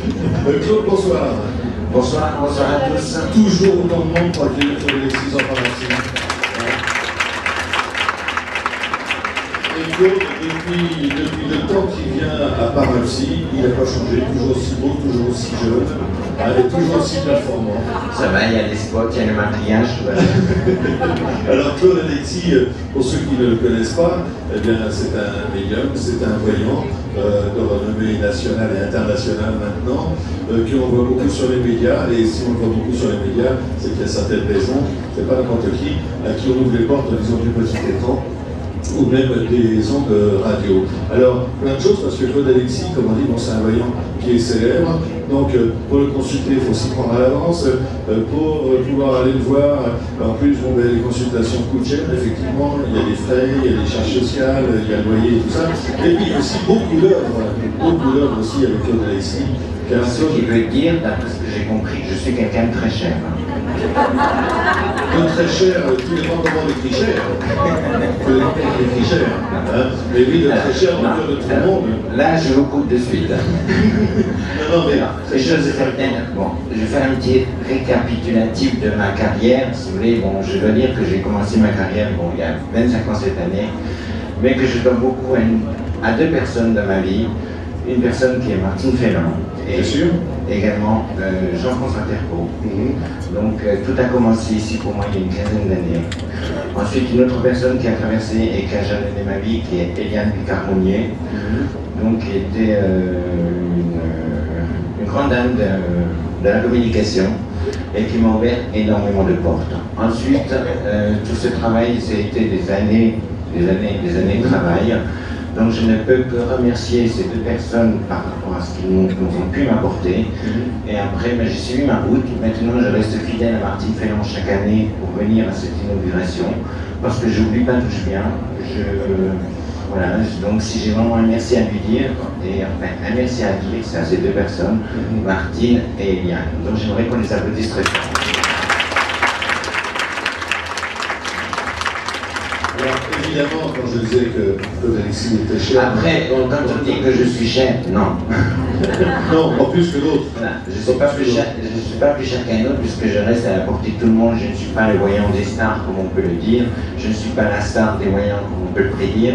Claude, bonsoir. Bonsoir, bonsoir à tous. Toujours autant de monde pour accueillir Claude Alexis en pharmacie. Et Claude, depuis le temps qu'il vient à Parapsy, il n'a pas changé, toujours aussi beau, toujours aussi jeune, et toujours aussi performant. Ça va, il y a les spots, il y a le maquillage. Alors Claude Alexis, pour ceux qui ne le connaissent pas, eh bien, c'est un médium, c'est un voyant de renommée nationale et internationale maintenant, qu'on voit beaucoup sur les médias. Et si on le voit beaucoup sur les médias, c'est qu'il y a certaines raisons, c'est pas n'importe qui, à qui on ouvre les portes, disons, du petit écran, ou même des ondes radio. Alors, plein de choses, parce que Claude Alexis, comme on dit, bon, c'est un voyant qui est célèbre, donc pour le consulter, il faut s'y prendre à l'avance, pour pouvoir aller le voir, en plus, bon, ben, les consultations coûtent cher, effectivement, il y a des frais, il y a des charges sociales, il y a le loyer et tout ça, et puis aussi beaucoup d'œuvres aussi avec Claude Alexis. Ce qui veut dire, d'après ce que j'ai compris, que je suis quelqu'un de très cher. De très cher, tout dépend comment on écrit cher. Tout dépend comment on écrit cher. Hein. Mais oui, de très cher, on veut de tout le monde. Là, je vous coupe de suite. Non, mais les choses certaines. Bon, je vais faire un petit récapitulatif de ma carrière. Si vous voulez, bon, je dois dire que j'ai commencé ma carrière, bon, il y a 25 ans cette année, mais que je dois beaucoup à deux personnes dans ma vie. Une personne qui est Martine Fellon, et également Jean-François Terpeau. Donc tout a commencé ici pour moi il y a une quinzaine d'années. Ensuite une autre personne qui a traversé et qui a jalonné ma vie, qui est Eliane Picard-Monnier, donc qui était une grande dame de la communication et qui m'a ouvert énormément de portes. Ensuite tout ce travail, c'était des années de travail. Donc je ne peux que remercier ces deux personnes par rapport à ce qu'ils nous ont pu m'apporter. Et après, j'ai suivi ma route. Maintenant, je reste fidèle à Martine Fellon chaque année pour venir à cette inauguration. Parce que je n'oublie pas d'où je viens. Voilà, donc si j'ai vraiment un merci à lui dire, et enfin un merci à dire, c'est à ces deux personnes, Martine et Eliane. Donc j'aimerais qu'on les applaudisse très fort. Évidemment, quand je disais que Claude Alexis était cher... Après, quand on dit que je suis cher, non. Non, pas plus que d'autres. Voilà. Je ne suis pas plus cher qu'un autre, puisque je reste à la portée de tout le monde. Je ne suis pas le voyant des stars, comme on peut le dire. Je ne suis pas la star des voyants, comme on peut le prédire.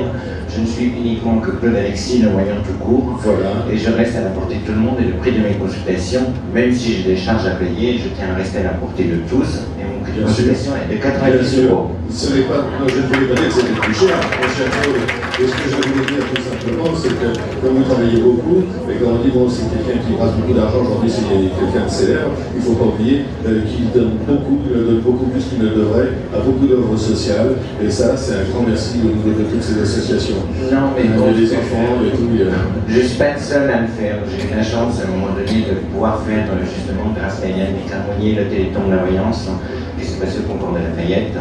Je ne suis uniquement que Claude Alexis, le voyant tout court. Voilà. Et je reste à la portée de tout le monde, et le prix de mes consultations, même si j'ai des charges à payer, je tiens à rester à la portée de tous. Et mon prix de consultation est de 90 €. Ce n'est pas, non, je ne voulais pas dire que c'était plus cher, mon cher Claude. Et ce que je voulais dire tout simplement, c'est que comme vous travaillez beaucoup, et quand on dit bon, c'est quelqu'un qui brasse beaucoup d'argent, aujourd'hui c'est quelqu'un de célèbre, il ne faut pas oublier qu'il donne beaucoup plus qu'il ne devrait à beaucoup d'œuvres sociales. Et ça, c'est un grand merci au niveau de toutes ces associations. Non, mais bon, des enfants et tout. Je ne suis pas le seul à le faire. J'ai eu la chance à un moment donné de pouvoir faire justement grâce à Eliane Picard-Monnier le Téléthon de la voyance qui s'est passé au concours de Lafayette.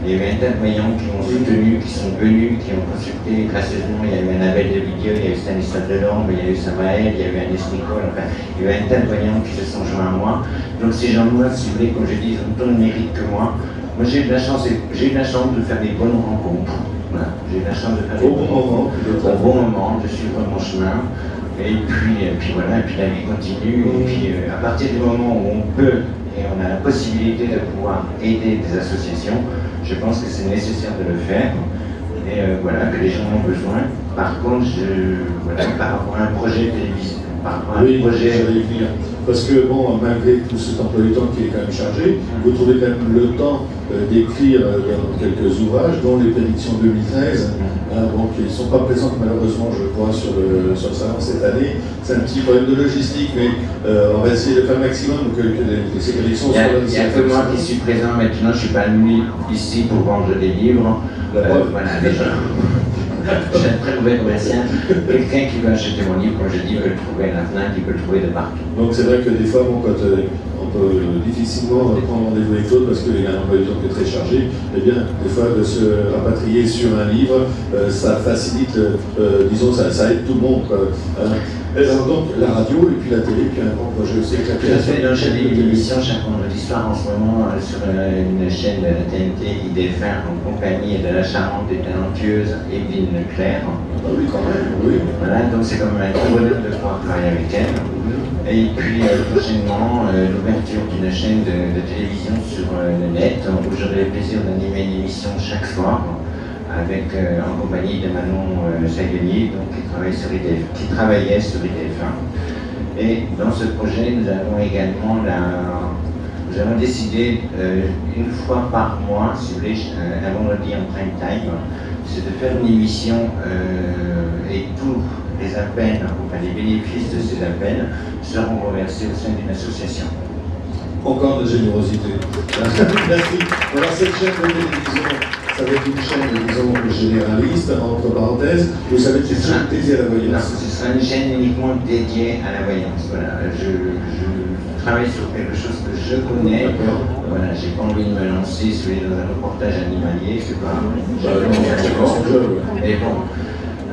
Il y avait un tas de voyants qui m'ont soutenu, qui sont venus, qui ont consulté gracieusement. Il y a eu Annabelle de Vigueux, il y a eu Stanislas Delorme, il y a eu Samaël, il y a eu Agnès Nicole, enfin, il y a eu un tas de voyants qui se sont joints à moi. Donc ces gens-là, si vous voulez, comme je dis, ils ont autant de mérite que moi. Moi j'ai eu la chance de faire des bonnes rencontres. Voilà. J'ai eu la chance de faire des bonnes rencontres au bon moment, de suivre mon chemin. Et puis voilà, et puis la vie continue. Et puis à partir du moment où on peut et on a la possibilité de pouvoir aider des associations, je pense que c'est nécessaire de le faire. Et voilà, que les gens ont besoin. Par contre, par rapport à un projet télévisé, par rapport à un projet... j'allais y venir. Parce que, bon, malgré tout cet emploi du temps qui est quand même chargé, vous trouvez quand même le temps d'écrire quelques ouvrages, dont les prédictions 2013, qui ne sont pas présentes malheureusement, je crois, sur le salon cette année. C'est un petit problème de logistique, mais on va essayer de faire le maximum que ces prédictions soient là. Il y a que moi qui suis présent maintenant, je ne suis pas venu ici pour vendre des livres. Voilà, déjà. Je suis un très mauvais commercial. Quelqu'un qui veut acheter mon livre, comme je dis, peut le trouver à la FNAC, il peut le trouver de partout. Donc c'est vrai que des fois, bon, quand on peut difficilement prendre rendez-vous avec Claude parce qu'il y a un emploi du temps qui est très chargé, eh bien, des fois, de se rapatrier sur un livre, ça facilite, disons, ça aide tout le monde, quoi. Alors donc, la radio et puis la télé, puis un grand projet aussi avec la télé. Je fais une émission chaque vendredi soir en ce moment sur une chaîne de la TNT, IDF1, en compagnie de la charmante et talentueuse Evelyne Leclerc. Ah oui, quand même, oui. Voilà, donc c'est quand même un très bonheur de pouvoir travailler avec elle. Et puis prochainement, l'ouverture d'une chaîne de télévision sur le net, où j'aurai le plaisir d'animer une émission chaque soir, avec, en compagnie de Manon Saguenier, donc, qui travaillait sur IDF1. Et dans ce projet, nous avons décidé une fois par mois, si vous voulez, un vendredi en prime time, c'est de faire une émission et tous les appels, enfin les bénéfices de ces appels seront reversés au sein d'une association. Encore de générosité. Merci. Alors cette chaîne de télévision, ça va être une chaîne, disons, généraliste, entre parenthèses. Vous savez que c'est une chaîne dédiée à la voyance. Non, ce sera une chaîne uniquement dédiée à la voyance. Voilà. Je travaille sur quelque chose que je connais. Voilà, j'ai pas envie de me lancer dans un reportage animalier, c'est pas. Mais bon,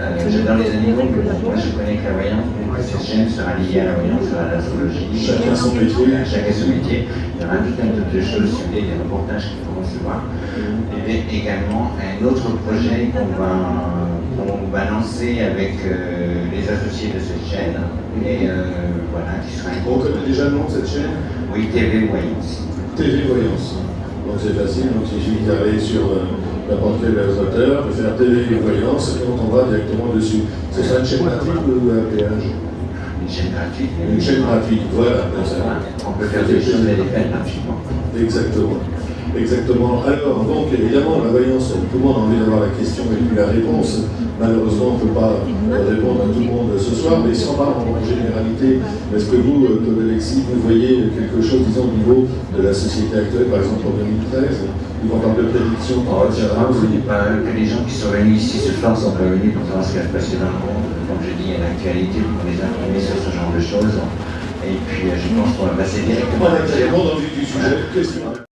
dans les animaux, moi je connais que la voyance, donc cette chaîne sera liée à la voyance, à l'astrologie. Chacun son métier. Chacun son métier. Il y aura tout un tas de choses sur des reportages qu'il faut recevoir. Et également un autre projet qu'on va lancer avec les associés de cette chaîne. Et voilà, qui sera On connaît déjà le nom de cette chaîne? Oui, TV Voyance. TV Voyance. Donc c'est facile, donc il suffit d'aller sur n'importe quel réalisateur, de faire TV Voyance, et on va directement dessus. Ce sera une chaîne gratuite ou un péage? Une chaîne gratuite. Une chaîne gratuite, voilà. On peut faire des choses et les faire gratuitement. Exactement. Exactement. Alors, donc, évidemment, la voyance, tout le monde a envie d'avoir la question et puis la réponse. Malheureusement, on ne peut pas répondre à tout le monde ce soir, mais si on parle en généralité, est-ce que vous, Claude Alexis, vous voyez quelque chose, disons, au niveau de la société actuelle, par exemple en 2013, on parle de prédiction? Je crois que les gens qui sont venus ici ce soir sont pas venus pour savoir ce qui va se passer dans le monde. Comme je dis, il y a l'actualité pour les informer sur ce genre de choses. Et puis, je pense qu'on va passer directement à dans le vif du sujet.